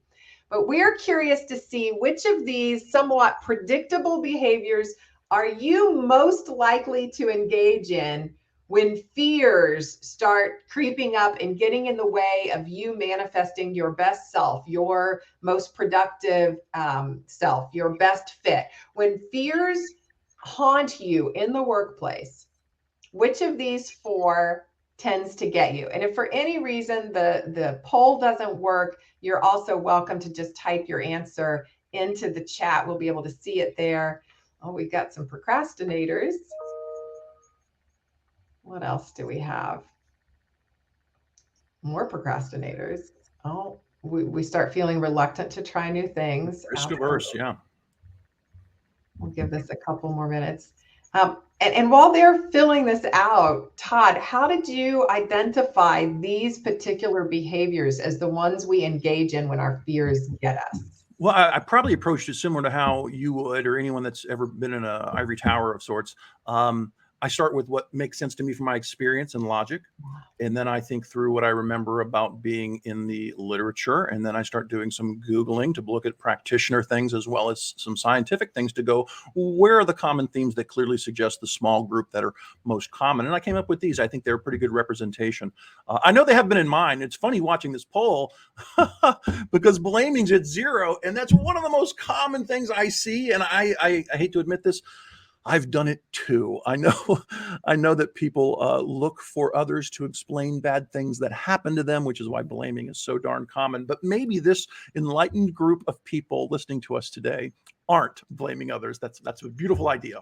A: But we're curious to see which of these somewhat predictable behaviors are you most likely to engage in when fears start creeping up and getting in the way of you manifesting your best self, your most productive self, your best fit. When fears haunt you in the workplace, which of these 4 tends to get you? And if for any reason the poll doesn't work, you're also welcome to just type your answer into the chat. We'll be able to see it there. Oh, we've got some procrastinators. What else do we have? More procrastinators. Oh, we start feeling reluctant to try new things.
B: Risk
A: Absolutely.
B: averse, yeah.
A: We'll give this a couple more minutes. And while they're filling this out, Todd, how did you identify these particular behaviors as the ones we engage in when our fears get us?
B: Well, I probably approached it similar to how you would, or anyone that's ever been in a ivory tower of sorts. I start with what makes sense to me from my experience and logic. And then I think through what I remember about being in the literature. And then I start doing some Googling to look at practitioner things as well as some scientific things to go, where are the common themes that clearly suggest the small group that are most common? And I came up with these. I think they're a pretty good representation. I know they have been in mine. It's funny watching this poll because blaming's at 0. And that's one of the most common things I see. And I hate to admit this, I've done it too. I know that people look for others to explain bad things that happen to them, which is why blaming is so darn common. But maybe this enlightened group of people listening to us today aren't blaming others. That's a beautiful idea.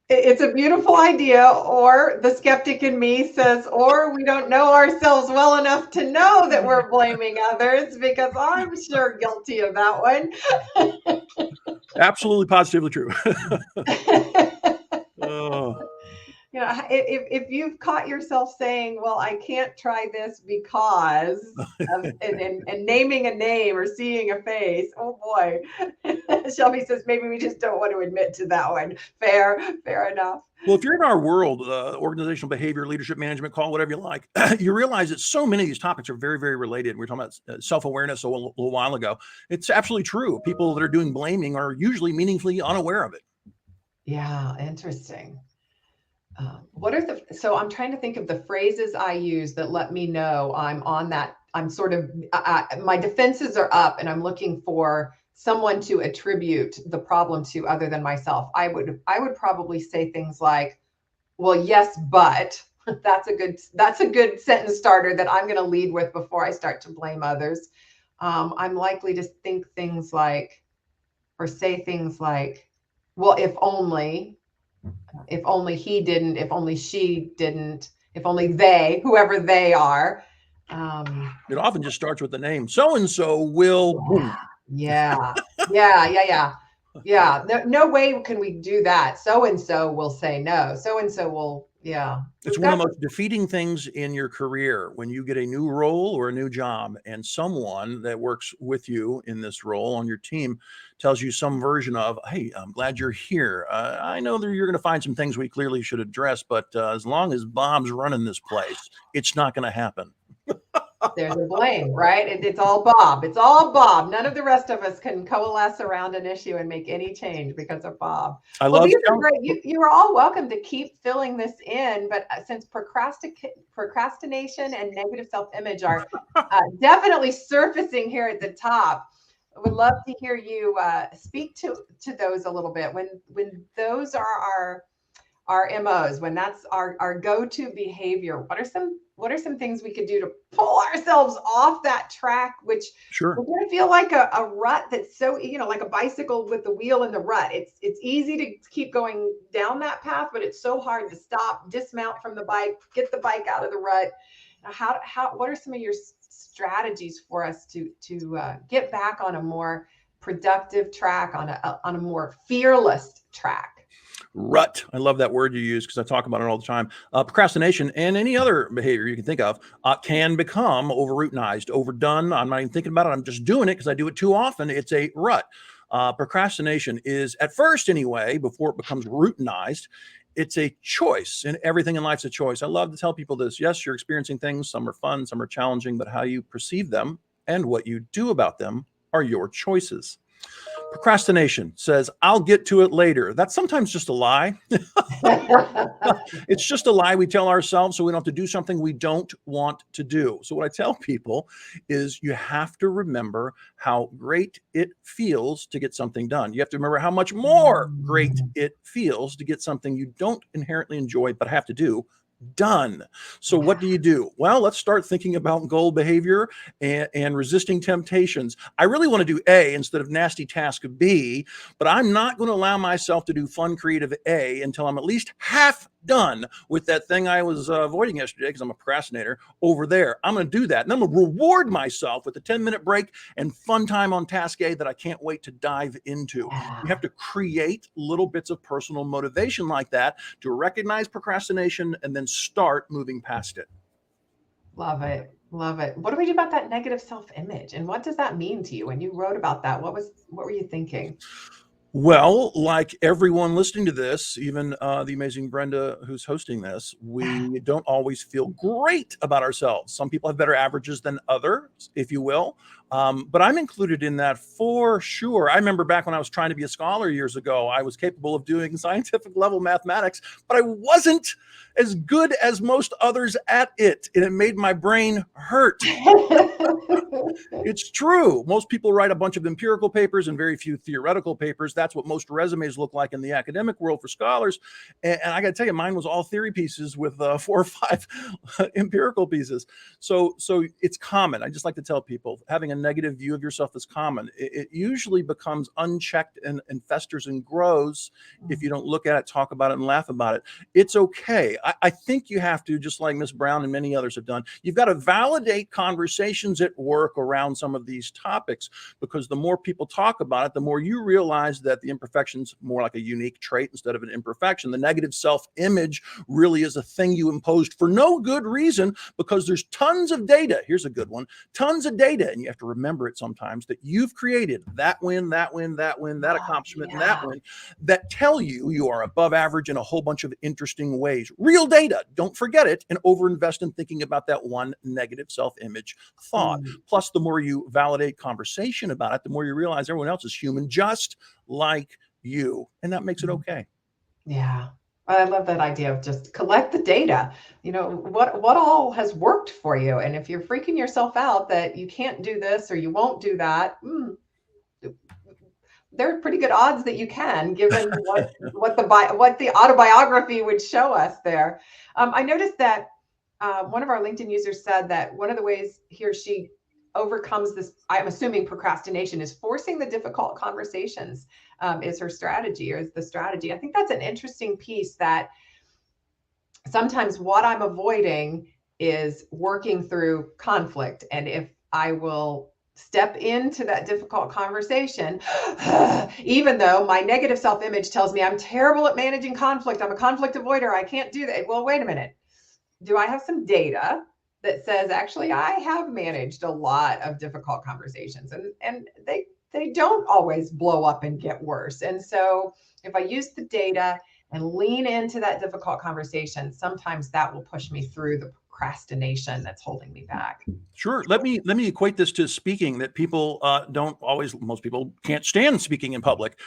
A: It's a beautiful idea, or the skeptic in me says, or we don't know ourselves well enough to know that we're blaming others, because I'm sure guilty of that one.
B: Absolutely, positively true. Oh.
A: You know, if you've caught yourself saying, well, I can't try this because of, and naming a name or seeing a face, oh boy. Shelby says, maybe we just don't want to admit to that one. Fair enough.
B: Well, if you're in our world, organizational behavior, leadership management, call it whatever you like, you realize that so many of these topics are very, very related. We were talking about self-awareness a little while ago. It's absolutely true. People that are doing blaming are usually meaningfully unaware of it.
A: Yeah, interesting. So I'm trying to think of the phrases I use that let me know I'm on that. I'm sort of, my defenses are up and I'm looking for someone to attribute the problem to other than myself. I would probably say things like, well, yes, but that's a good sentence starter that I'm going to lead with before I start to blame others. I'm likely to think things like, or say things like, well, if only he didn't, if only she didn't, if only they, whoever they are.
B: It often just starts with the name. So-and-so will.
A: Yeah. No way can we do that. So-and-so will say no. So-and-so will, yeah.
B: It's one of the most defeating things in your career when you get a new role or a new job and someone that works with you in this role on your team tells you some version of, hey, I'm glad you're here. I know that you're going to find some things we clearly should address, but as long as Bob's running this place, it's not going to happen.
A: There's a blame, right? It's all Bob. It's all Bob. None of the rest of us can coalesce around an issue and make any change because of Bob. Well, these are great. You are all welcome to keep filling this in, but since procrastination and negative self-image are definitely surfacing here at the top, I would love to hear you speak to those a little bit. When those are our MOs, when that's our go-to behavior, what are some things we could do to pull ourselves off that track, which
B: sure,
A: we're going to feel like a rut that's so, like a bicycle with the wheel in the rut. It's easy to keep going down that path, but it's so hard to stop, dismount from the bike, get the bike out of the rut. What are some of your strategies for us to get back on a more productive track, on a more fearless track?
B: Rut. I love that word you use because I talk about it all the time. Procrastination and any other behavior you can think of can become over-routinized, overdone. I'm not even thinking about it. I'm just doing it because I do it too often. It's a rut. Procrastination is, at first anyway, before it becomes routinized, it's a choice, and everything in life's a choice. I love to tell people this. Yes, you're experiencing things. Some are fun, some are challenging, but how you perceive them and what you do about them are your choices. Procrastination says, I'll get to it later. That's sometimes just a lie. It's just a lie we tell ourselves so we don't have to do something we don't want to do. So what I tell people is you have to remember how great it feels to get something done. You have to remember how much more great it feels to get something you don't inherently enjoy but have to do done. So what do you do? Well, let's start thinking about goal behavior and resisting temptations. I really want to do A instead of nasty task B, but I'm not going to allow myself to do fun creative A until I'm at least half done with that thing I was avoiding yesterday because I'm a procrastinator over there. I'm going to do that. And I'm going to reward myself with a 10-minute break and fun time on task A that I can't wait to dive into. You have to create little bits of personal motivation like that to recognize procrastination and then start moving past it.
A: Love it. Love it. What do we do about that negative self-image? And what does that mean to you? When you wrote about that, what were you thinking?
B: Well, like everyone listening to this, even the amazing Brenda who's hosting this, we don't always feel great about ourselves. Some people have better averages than others, if you will. But I'm included in that for sure. I remember back when I was trying to be a scholar years ago, I was capable of doing scientific level mathematics, but I wasn't as good as most others at it. And it made my brain hurt. It's true. Most people write a bunch of empirical papers and very few theoretical papers. That's what most resumes look like in the academic world for scholars. And I got to tell you, mine was all theory pieces with 4 or 5 empirical pieces. So it's common. I just like to tell people having a negative view of yourself is common. It usually becomes unchecked and festers and grows if you don't look at it, talk about it, and laugh about it. It's okay. I think you have to, just like Miss Brown and many others have done, you've got to validate conversations at work around some of these topics, because the more people talk about it, the more you realize that the imperfection's more like a unique trait instead of an imperfection. The negative self-image really is a thing you imposed for no good reason, because there's tons of data. Here's a good one. Tons of data, and you have to remember it sometimes, that you've created that win, that win, that win, that accomplishment, and that win, that tell you are above average in a whole bunch of interesting ways. Real data. Don't forget it and overinvest in thinking about that one negative self-image thought. Plus, the more you validate conversation about it, the more you realize everyone else is human just like you. And that makes it okay.
A: Yeah. I love that idea of just collect the data. You know, what all has worked for you. And if you're freaking yourself out that you can't do this or you won't do that, there are pretty good odds that you can, given what the autobiography would show us there. I noticed that one of our LinkedIn users said that one of the ways he or she overcomes this, I'm assuming procrastination, is forcing the difficult conversations, is her strategy, or is the strategy. I think that's an interesting piece, that sometimes what I'm avoiding is working through conflict. And if I will step into that difficult conversation, even though my negative self-image tells me I'm terrible at managing conflict, I'm a conflict avoider, I can't do that. Well, wait a minute. Do I have some data that says, actually, I have managed a lot of difficult conversations, and they don't always blow up and get worse. And so if I use the data and lean into that difficult conversation, sometimes that will push me through the procrastination that's holding me back.
B: Sure. Let me equate this to speaking, that people don't always, most people can't stand speaking in public.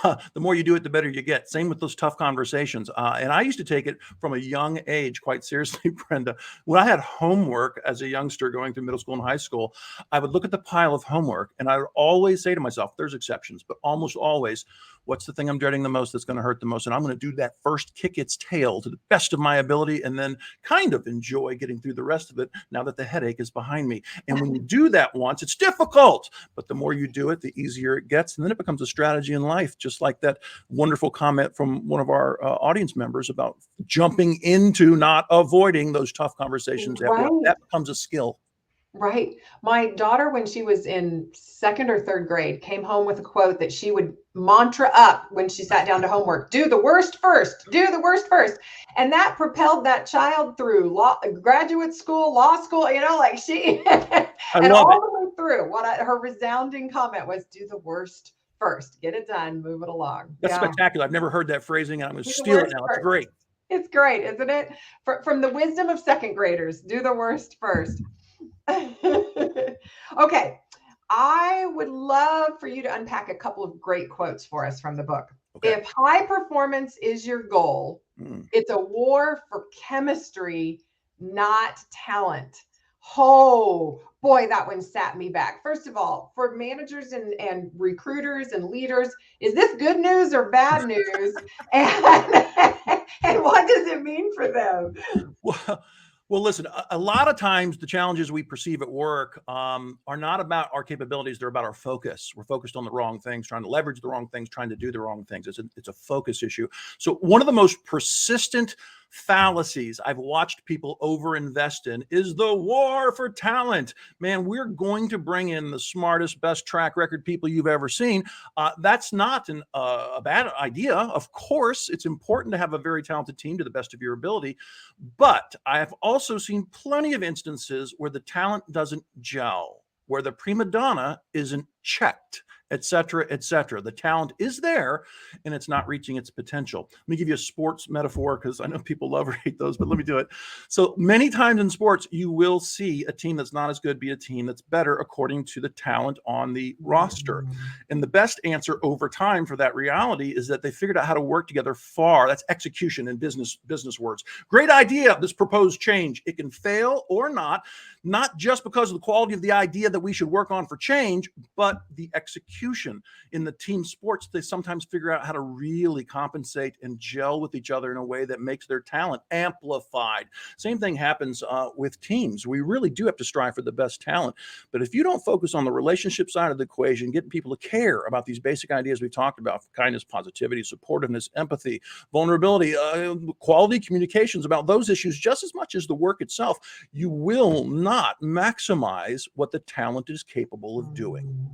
B: The more you do it, the better you get. Same with those tough conversations. And I used to take it from a young age quite seriously, Brenda. When I had homework as a youngster going through middle school and high school, I would look at the pile of homework and I would always say to myself, there's exceptions, but almost always, what's the thing I'm dreading the most that's going to hurt the most? And I'm going to do that first, kick its tail to the best of my ability, and then kind of enjoy getting through the rest of it now that the headache is behind me. And when you do that once, it's difficult, but the more you do it, the easier it gets. And then it becomes a strategy in life, just like that wonderful comment from one of our audience members about jumping into, not avoiding those tough conversations at work. That becomes a skill.
A: Right. My daughter, when she was in 2nd or 3rd grade, came home with a quote that she would mantra up when she sat down to homework: do the worst first, do the worst first. And that propelled that child through graduate school, law school, like she, and all the way through. Her resounding comment was, do the worst first, get it done, move it along.
B: That's spectacular. I've never heard that phrasing, and I'm going to steal it now. It's great.
A: It's great, isn't it? From the wisdom of 2nd graders, do the worst first. Okay. I would love for you to unpack a couple of great quotes for us from the book. Okay. If high performance is your goal, it's a war for chemistry, not talent. Oh, boy, that one sat me back. First of all, for managers and recruiters and leaders, is this good news or bad news? and what does it mean for them?
B: Well, listen, a lot of times the challenges we perceive at work are not about our capabilities. They're about our focus. We're focused on the wrong things, trying to leverage the wrong things, trying to do the wrong things. It's a focus issue. So one of the most persistent fallacies I've watched people overinvest in is the war for talent. Man, we're going to bring in the smartest, best track record people you've ever seen. That's not a bad idea. Of course, it's important to have a very talented team to the best of your ability. But I have also seen plenty of instances where the talent doesn't gel, where the prima donna isn't checked, et cetera, et cetera. The talent is there and it's not reaching its potential. Let me give you a sports metaphor because I know people love or hate those, but let me do it. So many times in sports, you will see a team that's not as good be a team that's better according to the talent on the roster. And the best answer over time for that reality is that they figured out how to work together far. That's execution in business words. Great idea, this proposed change. It can fail or not just because of the quality of the idea that we should work on for change, but the execution. In the team sports, they sometimes figure out how to really compensate and gel with each other in a way that makes their talent amplified. Same thing happens with teams. We really do have to strive for the best talent. But if you don't focus on the relationship side of the equation, getting people to care about these basic ideas we've talked about, kindness, positivity, supportiveness, empathy, vulnerability, quality communications about those issues just as much as the work itself, you will not maximize what the talent is capable of doing.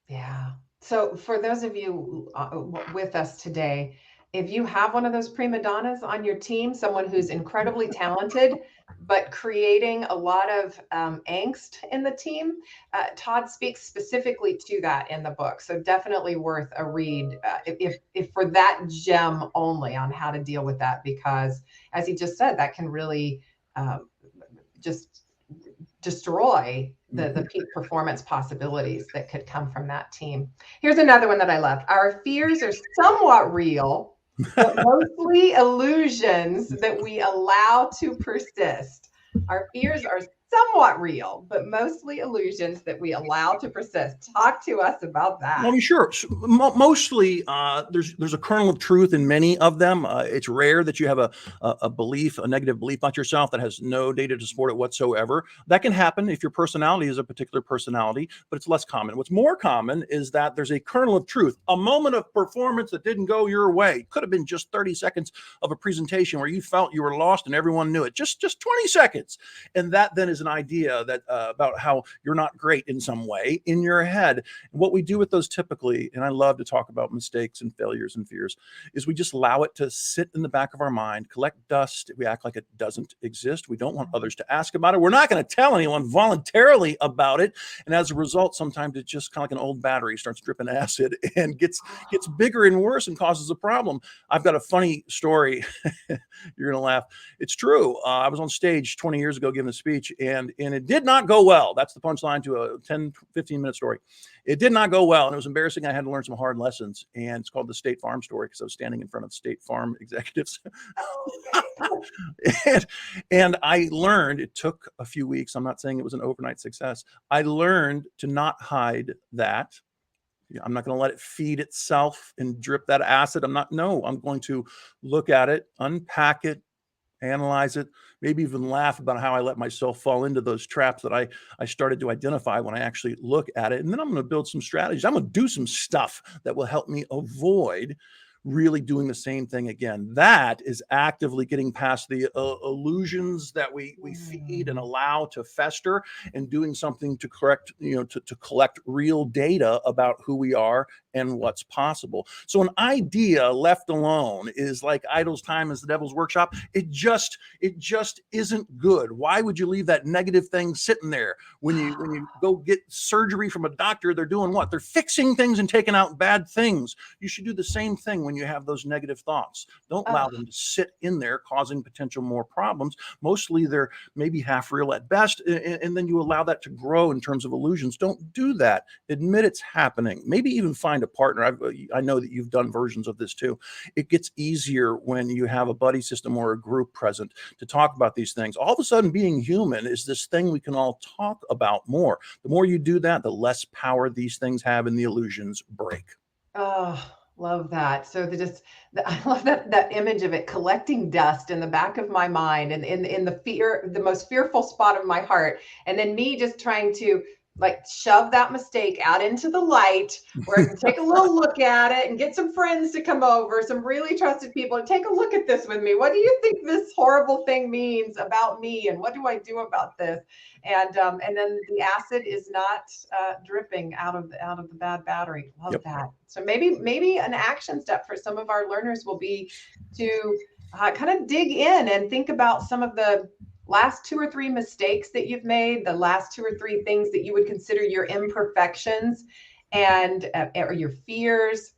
A: Yeah. So for those of you with us today, if you have one of those prima donnas on your team, someone who's incredibly talented, but creating a lot of angst in the team, Todd speaks specifically to that in the book. So definitely worth a read if for that gem only on how to deal with that, because as he just said, that can really just destroy the peak performance possibilities that could come from that team. Here's another one that I love. Our fears are somewhat real, but mostly illusions that we allow to persist. Our fears are somewhat real, but mostly illusions that we allow to persist. Talk to us about that.
B: Well, sure. Mostly, there's a kernel of truth in many of them. It's rare that you have a belief, a negative belief about yourself that has no data to support it whatsoever. That can happen if your personality is a particular personality, but it's less common. What's more common is that there's a kernel of truth, a moment of performance that didn't go your way. Could have been just 30 seconds of a presentation where you felt you were lost and everyone knew it. Just 20 seconds. And that then is an idea that about how you're not great in some way in your head. What we do with those typically, and I love to talk about mistakes and failures and fears, is we just allow it to sit in the back of our mind, collect dust. We act like it doesn't exist. We don't want others to ask about it. We're not going to tell anyone voluntarily about it. And as a result, sometimes it's just kind of like an old battery starts dripping acid and gets bigger and worse and causes a problem. I've got a funny story. You're going to laugh. It's true. I was on stage 20 years ago giving a speech and it did not go well. That's the punchline to a 10, 15-minute story. It did not go well, and it was embarrassing. I had to learn some hard lessons, and it's called the State Farm story because I was standing in front of State Farm executives. and I learned, it took a few weeks. I'm not saying it was an overnight success. I learned to not hide that. I'm not going to let it feed itself and drip that acid. I'm going to look at it, unpack it, analyze it, maybe even laugh about how I let myself fall into those traps that I started to identify when I actually look at it. And then I'm going to build some strategies. I'm going to do some stuff that will help me avoid really doing the same thing again. That is actively getting past the illusions that we feed and allow to fester and doing something to correct, to collect real data about who we are and what's possible. So an idea left alone is like idle's time is the devil's workshop. It just isn't good. Why would you leave that negative thing sitting there? When you go get surgery from a doctor, they're doing what? They're fixing things and taking out bad things. You should do the same thing when you have those negative thoughts. Don't allow them to sit in there causing potential more problems. Mostly they're maybe half real at best, and then you allow that to grow in terms of illusions. Don't do that. Admit it's happening. Maybe even find a partner. I know that you've done versions of this too. It gets easier when you have a buddy system or a group present to talk about these things. All of a sudden, being human is this thing we can all talk about more. The more you do that, the less power these things have and the illusions break.
A: Oh, love that. So I love that image of it collecting dust in the back of my mind and in the most fearful spot of my heart. And then me just trying to like shove that mistake out into the light where I can take a little look at it and get some friends to come over, some really trusted people, and take a look at this with me. What do you think this horrible thing means about me, and what do I do about this? And then the acid is not dripping out of the bad battery. Love
B: Yep.
A: that. So maybe an action step for some of our learners will be to kind of dig in and think about some of the last 2 or 3 mistakes that you've made, the last 2 or 3 things that you would consider your imperfections and or your fears.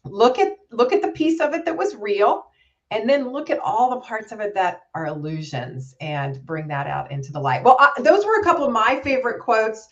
A: Look at the piece of it that was real, and then look at all the parts of it that are illusions and bring that out into the light. Well, those were a couple of my favorite quotes.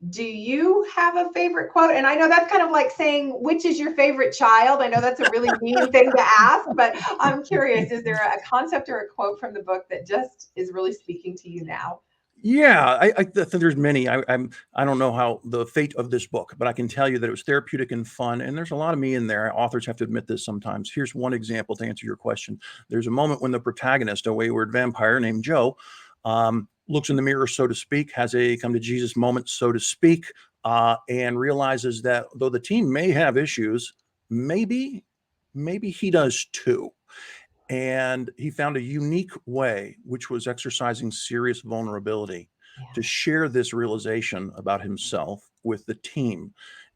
A: Do you have a favorite quote? And I know that's kind of like saying, which is your favorite child? I know that's a really mean thing to ask, but I'm curious, is there a concept or a quote from the book that just is really speaking to you now?
B: Yeah, I think there's many. I don't know how the fate of this book, but I can tell you that it was therapeutic and fun, and there's a lot of me in there. Authors have to admit this sometimes. Here's one example to answer your question. There's a moment when the protagonist, a wayward vampire named Joe, looks in the mirror, so to speak, has a come to Jesus moment, so to speak, and realizes that though the team may have issues, maybe he does too. And he found a unique way, which was exercising serious vulnerability to share this realization about himself with the team.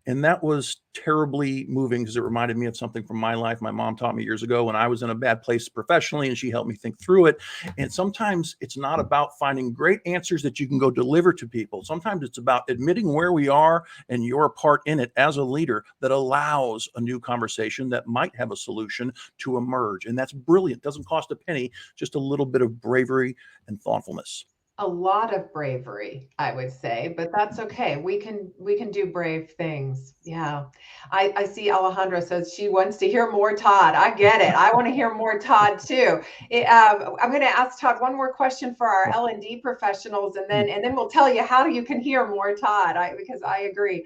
B: And that was terribly moving because it reminded me of something from my life. My mom taught me years ago when I was in a bad place professionally, and she helped me think through it. And sometimes it's not about finding great answers that you can go deliver to people. Sometimes it's about admitting where we are and your part in it as a leader that allows a new conversation that might have a solution to emerge. And that's brilliant. Doesn't cost a penny, just a little bit of bravery and thoughtfulness.
A: A lot of bravery, I would say, but that's okay. We can do brave things. Yeah. I see Alejandra says she wants to hear more Todd. I get it. I want to hear more Todd too. I'm going to ask Todd one more question for our L&D professionals, and then we'll tell you how you can hear more Todd. Because I agree.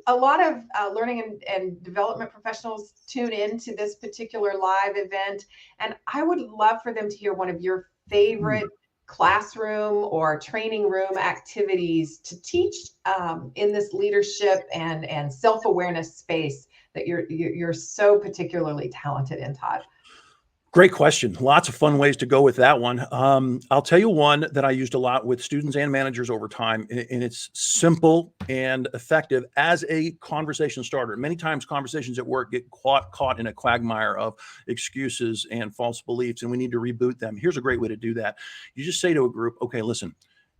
A: A lot of learning and development professionals tune into this particular live event, and I would love for them to hear one of your favorite classroom or training room activities to teach in this leadership and self-awareness space that you're so particularly talented in, Todd.
B: Great question. Lots of fun ways to go with that one. I'll tell you one that I used a lot with students and managers over time, and it's simple and effective as a conversation starter. Many times conversations at work get caught in a quagmire of excuses and false beliefs, and we need to reboot them. Here's a great way to do that. You just say to a group, okay, listen,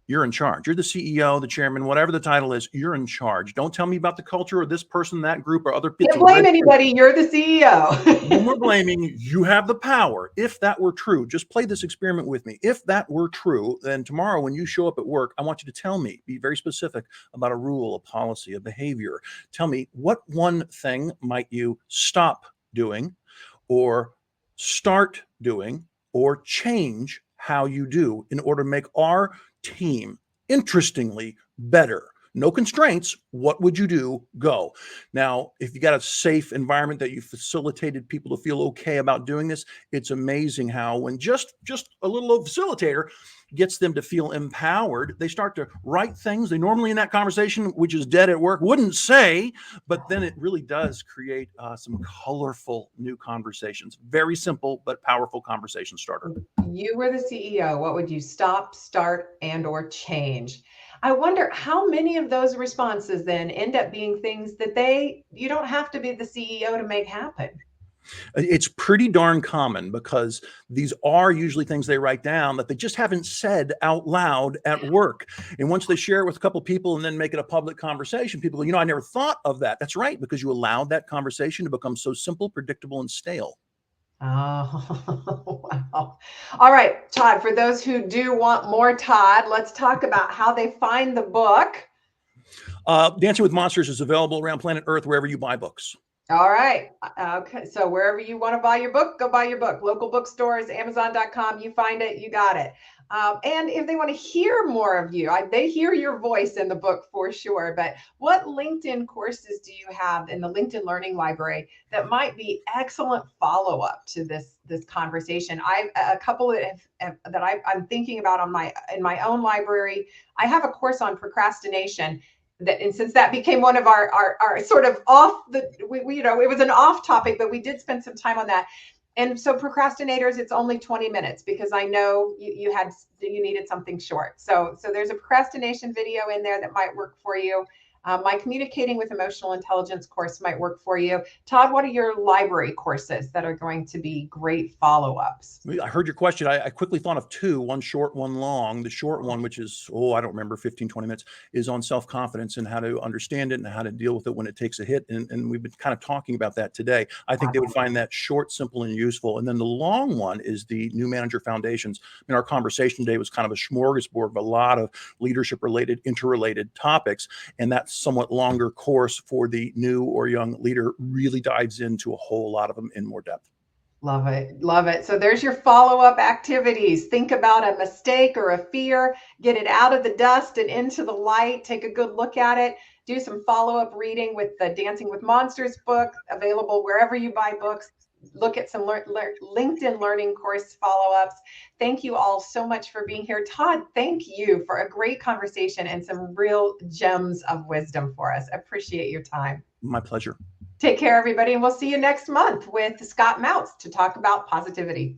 B: you're in charge. You're the CEO, the chairman, whatever the title is, you're in charge. Don't tell me about the culture or this person, that group, or other people.
A: Can't blame anybody. You're the CEO.
B: No more blaming. You have the power. If that were true, just play this experiment with me. If that were true, then tomorrow when you show up at work, I want you to tell me, be very specific about a rule, a policy, a behavior. Tell me, what one thing might you stop doing or start doing or change how you do in order to make our team interestingly better? No constraints. What would you do? Go. Now, if you got a safe environment that you facilitated people to feel okay about doing this, it's amazing how when just a little facilitator gets them to feel empowered, they start to write things they normally in that conversation, which is dead at work, wouldn't say, but then it really does create some colorful new conversations. Very simple, but powerful conversation starter.
A: You were the CEO. What would you stop, start, and or change? I wonder how many of those responses then end up being things that you don't have to be the CEO to make happen.
B: It's pretty darn common because these are usually things they write down that they just haven't said out loud at work. And once they share it with a couple of people and then make it a public conversation, people go, I never thought of that. That's right, because you allowed that conversation to become so simple, predictable, and stale.
A: Oh, wow. All right, Todd, for those who do want more Todd, let's talk about how they find the book.
B: Dancing with Monsters is available around planet Earth, wherever you buy books.
A: All right. Okay. So wherever you want to buy your book, go buy your book. Local bookstores, Amazon.com, you find it, you got it. And if they want to hear more of you, they hear your voice in the book for sure. But what LinkedIn courses do you have in the LinkedIn Learning Library that might be excellent follow-up to this conversation? I've a couple that I'm thinking about in my own library. I have a course on procrastination that, and since that became one of our sort of off the we you know, it was an off topic, but we did spend some time on that. And so procrastinators, it's only 20 minutes because I know you needed something short. So there's a procrastination video in there that might work for you. My communicating with emotional intelligence course might work for you. Todd, what are your library courses that are going to be great follow-ups?
B: I heard your question. I quickly thought of two, one short, one long. The short one, which is, I don't remember, 15, 20 minutes, is on self-confidence and how to understand it and how to deal with it when it takes a hit. And we've been kind of talking about that today. I think they would find that short, simple, and useful. And then the long one is the New Manager Foundations. I mean, our conversation today was kind of a smorgasbord of a lot of leadership-related, interrelated topics. And that somewhat longer course for the new or young leader really dives into a whole lot of them in more depth.
A: Love it. Love it. So there's your follow-up activities. Think about a mistake or a fear, get it out of the dust and into the light. Take a good look at it. Do some follow-up reading with the Dancing with Monsters book, available wherever you buy books. Look at some LinkedIn learning course follow-ups. Thank you all so much for being here. Todd, thank you for a great conversation and some real gems of wisdom for us. Appreciate your time.
B: My pleasure.
A: Take care, everybody, and we'll see you next month with Scott Mounts to talk about positivity.